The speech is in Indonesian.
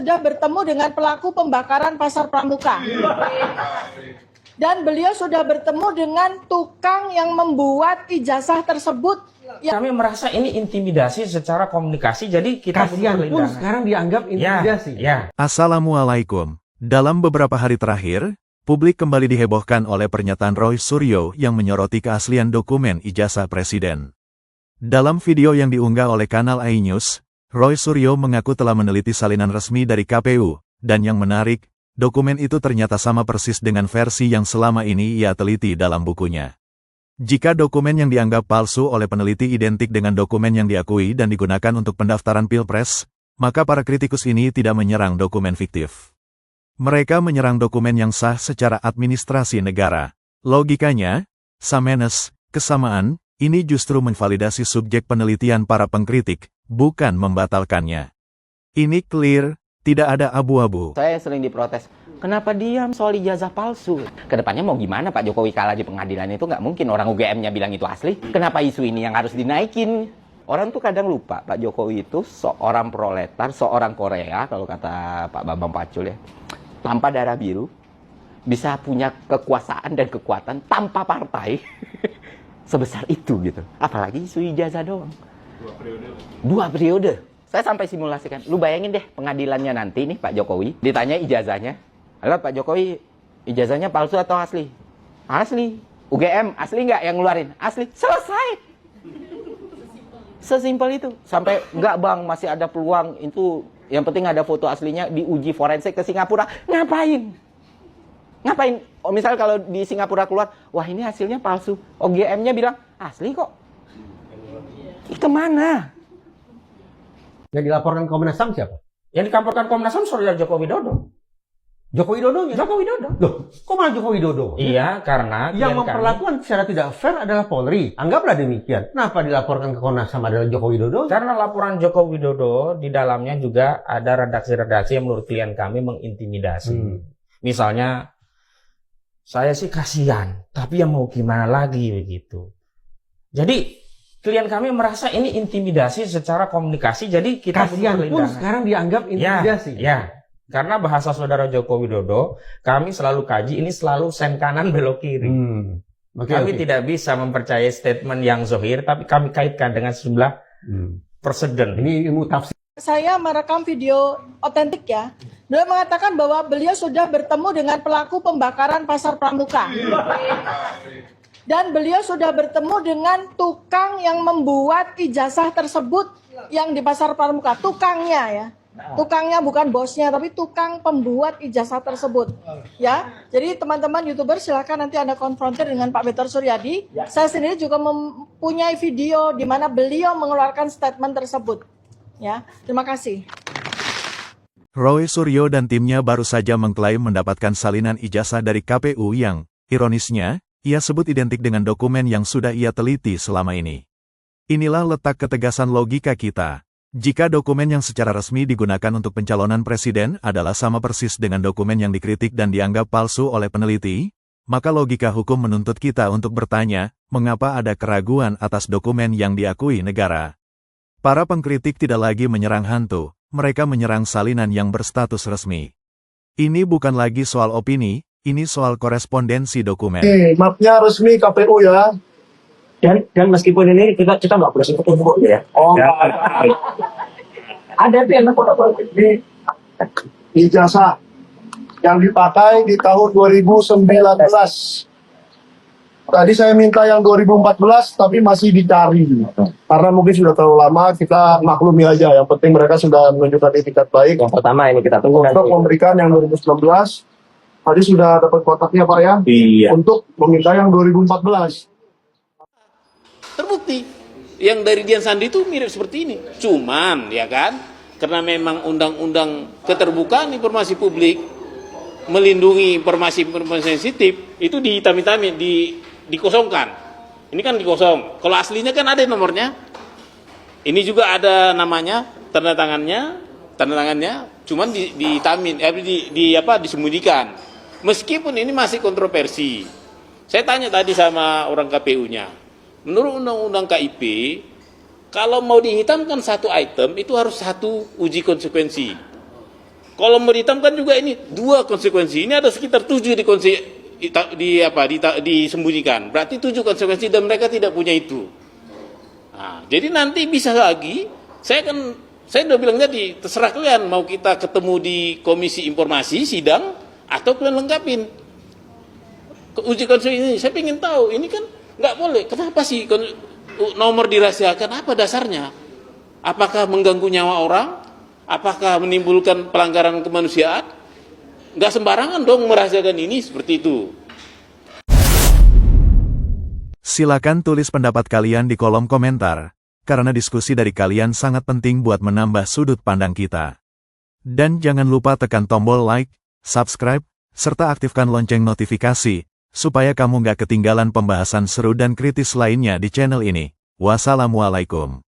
Sudah bertemu dengan pelaku pembakaran Pasar Pramuka. Dan beliau sudah bertemu dengan tukang yang membuat ijazah tersebut. Kami merasa ini intimidasi secara komunikasi, jadi kita kasihan pun sekarang dianggap intimidasi. Ya. Assalamualaikum. Dalam beberapa hari terakhir, publik kembali dihebohkan oleh pernyataan Roy Suryo yang menyoroti keaslian dokumen ijazah presiden. Dalam video yang diunggah oleh kanal iNews, Roy Suryo mengaku telah meneliti salinan resmi dari KPU, dan yang menarik, dokumen itu ternyata sama persis dengan versi yang selama ini ia teliti dalam bukunya. Jika dokumen yang dianggap palsu oleh peneliti identik dengan dokumen yang diakui dan digunakan untuk pendaftaran Pilpres, maka para kritikus ini tidak menyerang dokumen fiktif. Mereka menyerang dokumen yang sah secara administrasi negara. Logikanya, sameness, kesamaan, ini justru memvalidasi subjek penelitian para pengkritik, bukan membatalkannya. Ini clear, tidak ada abu-abu. Saya sering diprotes, kenapa diam soal ijazah palsu? Kedepannya mau gimana Pak Jokowi kalah di pengadilan itu nggak mungkin orang UGM-nya bilang itu asli. Kenapa isu ini yang harus dinaikin? Orang tuh kadang lupa Pak Jokowi itu seorang proletar, seorang Korea, kalau kata Pak Bambang Pacul ya. Tanpa darah biru, bisa punya kekuasaan dan kekuatan tanpa partai. Sebesar itu gitu. Apalagi isu ijazah doang. 2 periode. Saya sampai simulasikan. Lu bayangin deh pengadilannya nanti nih Pak Jokowi. Ditanya ijazahnya. Halo Pak Jokowi, ijazahnya palsu atau asli? Asli. UGM, asli nggak yang ngeluarin? Asli. Selesai. Sesimpel itu. Sampai nggak bang, masih ada peluang. Itu yang penting ada foto aslinya diuji forensik ke Singapura. Ngapain? Ngapain? Oh, misal kalau di Singapura keluar, wah ini hasilnya palsu. OGM-nya bilang, asli kok. Kemana? Yang dilaporkan Komnas HAM siapa? Yang dilaporkan Komnas HAM Saudara Joko Widodo. Joko Widodonya? Joko Widodo. Loh, kok malah Joko Widodo? Iya, karena yang memperlakukan secara tidak fair adalah Polri. Anggaplah demikian. Kenapa dilaporkan ke Komnas HAM adalah Joko Widodo? Karena laporan Joko Widodo di dalamnya juga ada redaksi-redaksi yang menurut klien kami mengintimidasi. Misalnya, saya sih kasihan, tapi yang mau gimana lagi begitu. Jadi klien kami merasa ini intimidasi secara komunikasi, jadi kita kasihan pun sekarang dianggap intimidasi. Ya, karena bahasa Saudara Joko Widodo, kami selalu kaji, ini selalu sen kanan belok kiri. Kami tidak bisa mempercayai statement yang zohir, tapi kami kaitkan dengan sejumlah presiden. Ini ilmu tafsir. Saya merekam video otentik ya. Beliau mengatakan bahwa beliau sudah bertemu dengan pelaku pembakaran Pasar Pramuka. Dan beliau sudah bertemu dengan tukang yang membuat ijazah tersebut yang di Pasar Pramuka. Tukangnya ya. Tukangnya bukan bosnya, tapi tukang pembuat ijazah tersebut. Ya, jadi teman-teman YouTuber silakan nanti Anda konfrontir dengan Pak Betor Suryadi. Saya sendiri juga mempunyai video di mana beliau mengeluarkan statement tersebut. Ya, terima kasih. Roy Suryo dan timnya baru saja mengklaim mendapatkan salinan ijazah dari KPU yang, ironisnya, ia sebut identik dengan dokumen yang sudah ia teliti selama ini. Inilah letak ketegasan logika kita. Jika dokumen yang secara resmi digunakan untuk pencalonan presiden adalah sama persis dengan dokumen yang dikritik dan dianggap palsu oleh peneliti, maka logika hukum menuntut kita untuk bertanya, mengapa ada keraguan atas dokumen yang diakui negara. Para pengkritik tidak lagi menyerang hantu, mereka menyerang salinan yang berstatus resmi. Ini bukan lagi soal opini, ini soal korespondensi dokumen. Mapnya resmi KPU ya. Dan meskipun ini kita nggak boleh sebut umur ya. Oh, ya. Ada yang ini ijazah yang dipakai di tahun 2019. Tadi saya minta yang 2014 tapi masih dicari. Karena mungkin sudah terlalu lama, kita maklumi aja. Yang penting mereka sudah menunjukkan etikat baik. Yang pertama ini kita tunggu untuk memberikan yang 2019. Tadi sudah dapat kotaknya Pak ya. Iya. Untuk meminta yang 2014. Terbukti yang dari Dian Sandi itu mirip seperti ini. Cuman ya kan, karena memang undang-undang keterbukaan informasi publik melindungi informasi sensitif itu dihitam-hitamin, dikosongkan. Ini kan dikosong. Kalau aslinya kan ada nomornya. Ini juga ada namanya, tanda tangannya, cuman dihitamin, disembunyikan. Meskipun ini masih kontroversi. Saya tanya tadi sama orang KPU-nya. Menurut Undang-Undang KIP, kalau mau dihitamkan satu item itu harus satu uji konsekuensi. Kalau mau dihitamkan juga ini 2 konsekuensi. Ini ada sekitar 7 disembunyikan. Berarti 7 konsekuensi dan mereka tidak punya itu. Nah, jadi nanti bisa lagi, saya udah bilang tadi, terserah kalian mau kita ketemu di komisi informasi, sidang, atau kalian lengkapin. Uji konsekuensi ini, saya ingin tahu, ini kan nggak boleh. Kenapa sih nomor dirahasiakan? Apa dasarnya? Apakah mengganggu nyawa orang? Apakah menimbulkan pelanggaran kemanusiaan? Nggak sembarangan dong merahasiakan ini seperti itu. Silakan tulis pendapat kalian di kolom komentar, karena diskusi dari kalian sangat penting buat menambah sudut pandang kita. Dan jangan lupa tekan tombol like, subscribe, serta aktifkan lonceng notifikasi, supaya kamu nggak ketinggalan pembahasan seru dan kritis lainnya di channel ini. Wassalamualaikum.